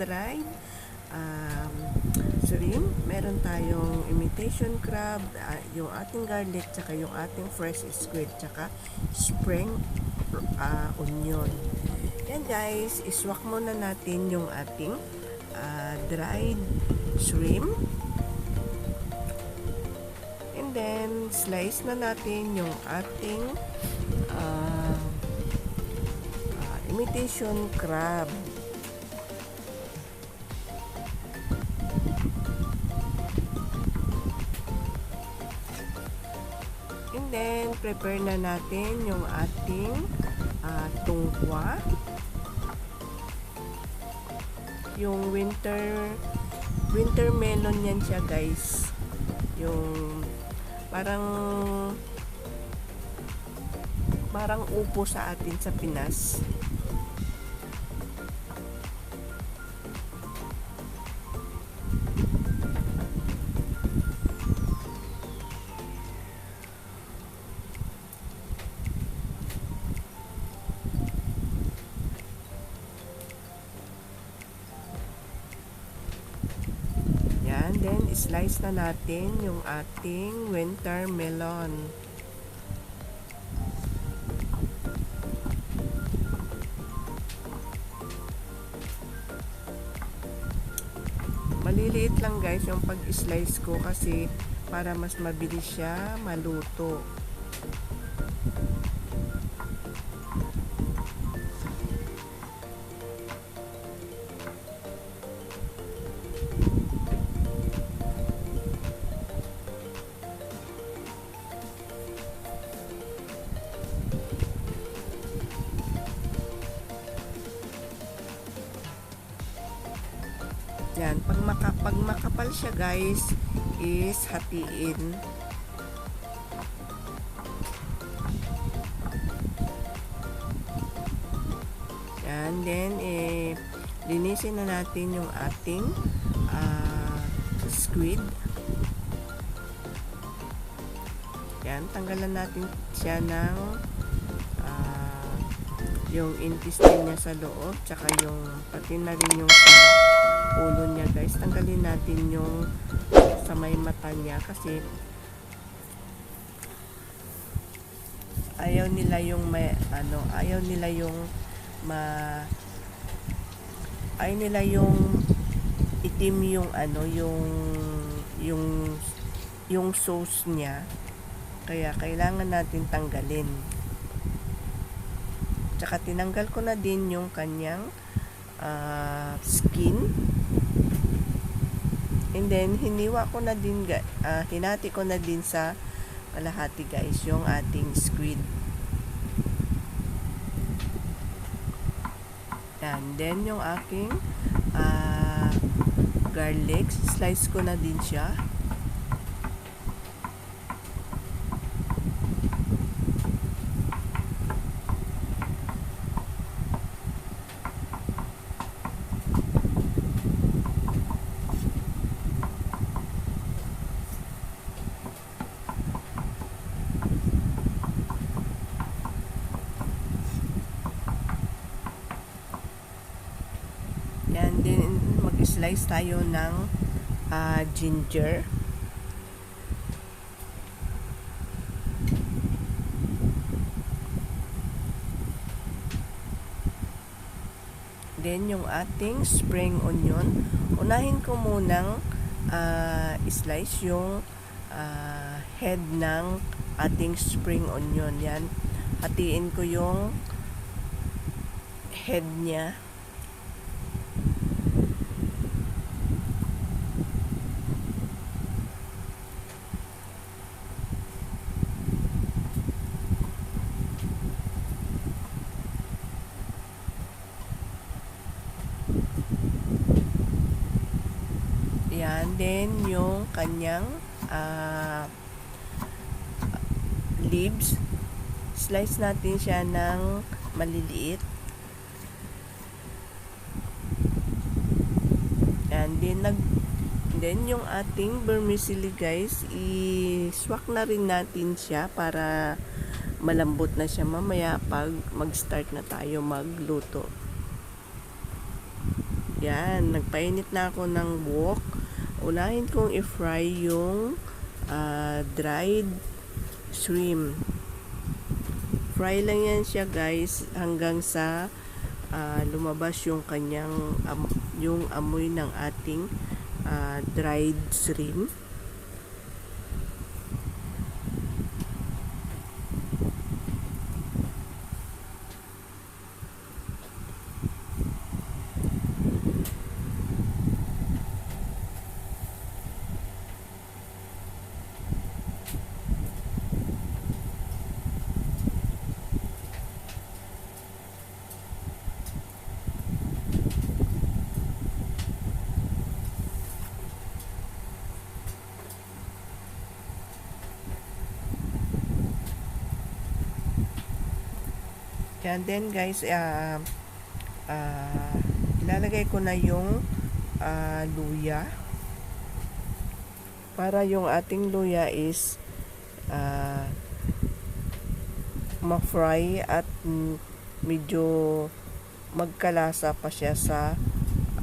dried shrimp, meron tayong imitation crab, yung ating garlic, tsaka yung ating fresh squid, tsaka spring onion. Yan guys, iswak muna natin yung ating dried shrimp. And then, slice na natin yung ating imitation crab. And then, prepare na natin yung ating tungkwa. Yung winter melon yan siya guys. Yung parang upo sa atin sa Pinas. Then, slice na natin yung ating winter melon. Maliliit lang guys yung pag-slice ko kasi para mas mabilis siya maluto. Yan, pag makapal siya guys, is hatiin. Yan, then linisin na natin yung ating squid. Yan, tanggalan natin siya ng yung intestine niya sa loob, tsaka yung pati na rin yung ulo niya guys. Tanggalin natin yung sa may mata niya kasi ayaw nila yung ayaw nila yung itim yung yung sauce niya, kaya kailangan natin tanggalin. Tsaka tinanggal ko na din yung kanyang skin. And then, hiniwa ko na din, hinati ko na din sa kalahati guys, yung ating squid. And then, yung aking garlic, slice ko na din siya. Yan din, mag-slice tayo ng ginger. Then yung ating spring onion, unahin ko munang slice yung head ng ating spring onion. Yan, hatiin ko yung head niya. Yan, then yung kanyang leaves, slice natin siya ng maliliit. And then yung ating vermicelli guys, i-swak na rin natin siya para malambot na siya mamaya pag mag-start na tayo magluto. Yan, nagpainit na ako ng wok. Unahin kong i-fry yung dried shrimp. Fry lang yan siya guys hanggang sa lumabas yung kanyang yung amoy ng ating dried shrimp. And then guys, ilalagay ko na yung luya. Para yung ating luya is ma-fry at medyo magkalasa pa siya sa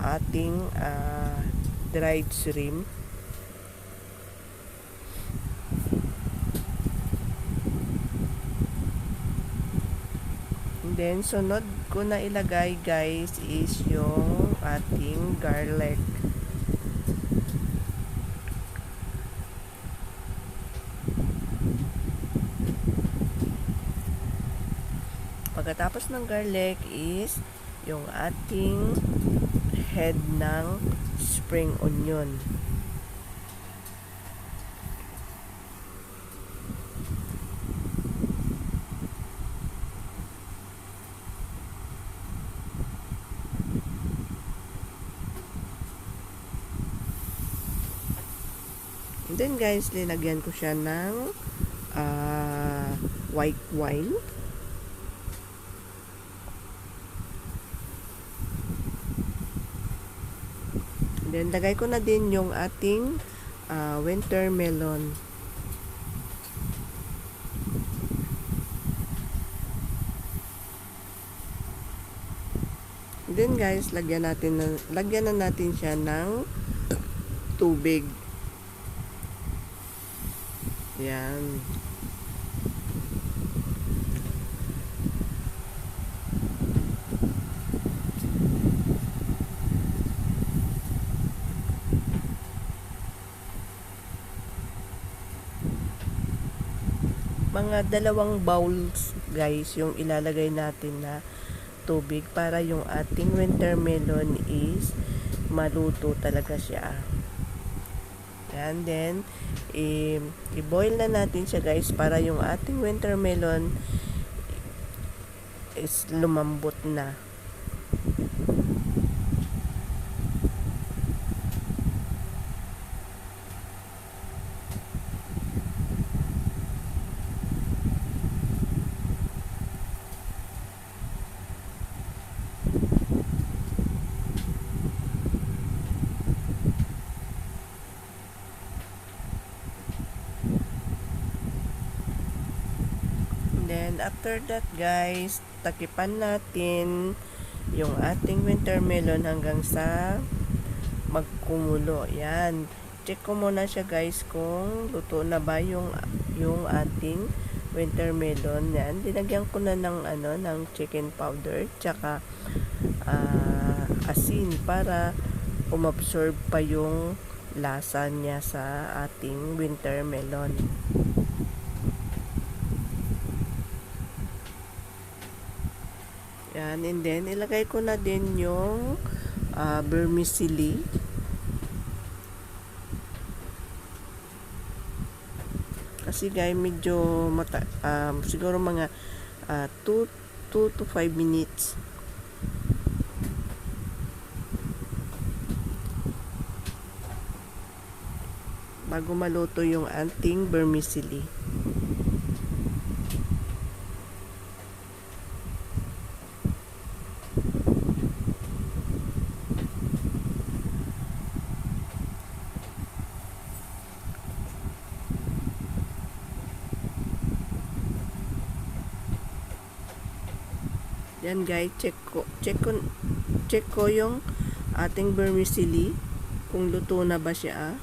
ating dried shrimp. Then, sunod ko na ilagay guys is yung ating garlic. Pagkatapos ng garlic is yung ating head ng spring onion. And then guys, linagyan ko siya ng white wine. And then lagay ko na din yung ating winter melon. And then guys, lagyan na natin siya ng tubig. Yan. Mga 2 bowls guys yung ilalagay natin na tubig para yung ating winter melon is maluto talaga siya. And then i-boil na natin siya guys para yung ating winter melon is lumambot na. Then, after that guys, takipan natin yung ating winter melon hanggang sa magkumulo. Yan. Check ko muna siya guys kung luto na ba yung ating winter melon. Yan. Dinagyan ko na ng chicken powder tsaka asin para umabsorb pa yung lasa niya sa ating winter melon. Yan, and then ilagay ko na din yung vermicelli. Kasi guys, medyo siguro mga 2 to 5 minutes. Bago maluto yung ating vermicelli. Yan guys, check ko yung ating vermicelli, kung luto na ba siya.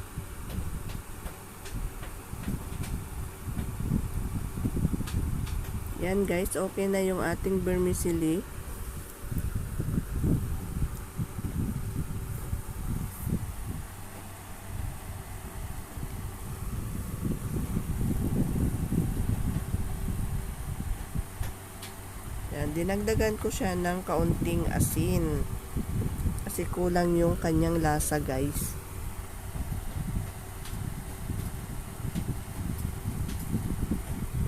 Yan guys, okay na yung ating vermicelli. Yan, dinagdagan ko siya ng kaunting asin. Kasi kulang yung kanyang lasa guys.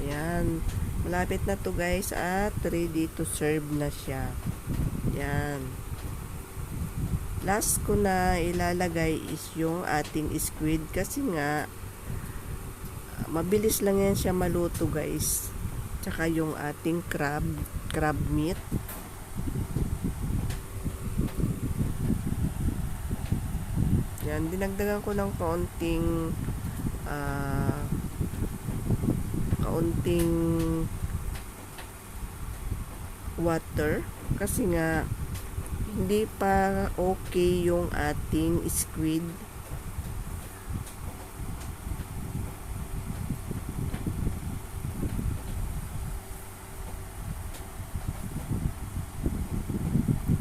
Yan. Malapit na to guys at ready to serve na siya. Yan. Last ko na ilalagay is yung ating squid kasi nga mabilis lang yan siya maluto guys. Tsaka yung ating crab meat. Yan, dinagdagan ko ng kaunting water kasi nga hindi pa okay yung ating squid.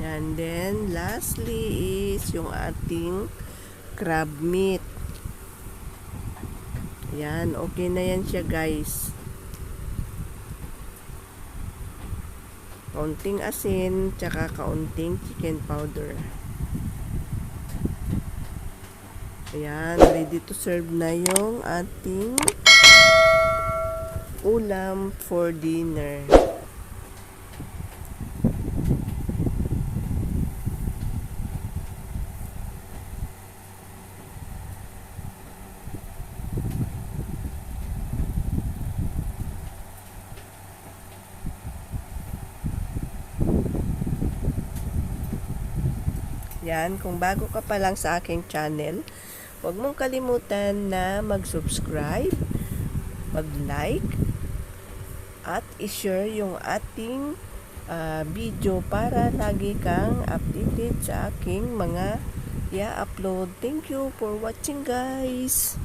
And then lastly is yung ating crab meat. Yan, okay na yan siya guys. Kaunting asin, tsaka kaunting chicken powder. Ayan, ready to serve na yung ating ulam for dinner. Yan, kung bago ka pa lang sa aking channel, huwag mong kalimutan na mag-subscribe, mag-like, at i-share yung ating video para lagi kang updated sa aking mga i-upload. Thank you for watching guys!